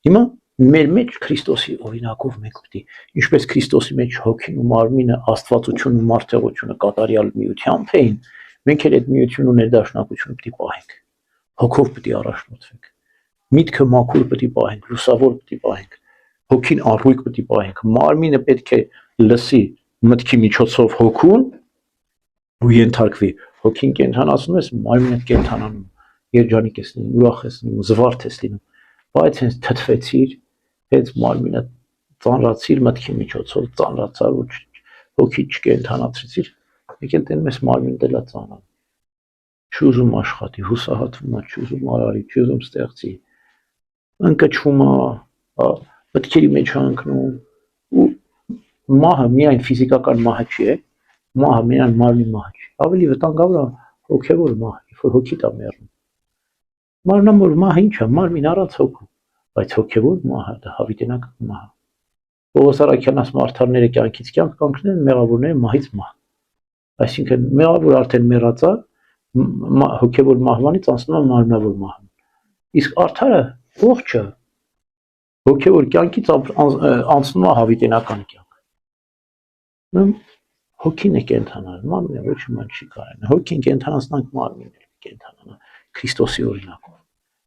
Հիմա մեր մեջ Քրիստոսի օրինակով մենք պետք է ինչպես Քրիստոսի մեջ հոգին ու մարմինը աստվածությունն ու մարդեղությունը կատարյալ միությամբ էին, մենք էլ այդ միությունն ու ներդաշնակությունը պետք է պահենք։ Հոգով պետք է առաջնորդվենք։ Միտքը մաքուր պետք է պահենք, լուսավոր պետք է պահենք, հոգին առույգ պետք է պահենք, մարմինը պետք է լսի մտքի միջոցով հոգուն ու ենթարկվի։ Հոգին կենթանացնում ես, մարմինը կենթանանում, երջանիկ ես լինում, ուրախ ես լինում, զվարթ ես լինում, բայց հենց թթվեցիր, հենց մարմինը ծանրացիր մտքի միջոցով, ծանրացար ու հոգի չկենթանացրեցիր, եկել տենում ես մարմինը դելա ծանրանում։ Չուզում աշխատի, հուսահատվում է, չուզում արարի, չուզում ստեղծի, ընկճվում է, մտքերի մեջ է ընկնում ու մահը միայն ֆիզիկական մահը չի, մահը միայն մարմնի մահը չի, ավելի վտանգավոր է հոգևոր մահը, երբ որ հոգիդ է մեռնում։ Մարմնավոր մահը ինչ է, մարմին առանց հոգու, բայց հոգևոր մահը դա հավիտենական մահը։ Պողոս առաքյալն ասում արդարները կյանքից կյանք կանգնել են, մեղավորները մահից մահ։ Այսինքն մեղավոր արդեն մեռած է, հոգևոր մահվանից անցնում է մարմնավոր մահ։ Իսկ արդարը ողջ է, հոգևոր կյանքից անցնում է հավիտենական կյանք։ Հոգին է կենթանալ, մարմինը ոչ մի բան չի կարող։ Հոգին կենթանացնանք, մարմինը կենթանանա Քրիստոսի օրինակով։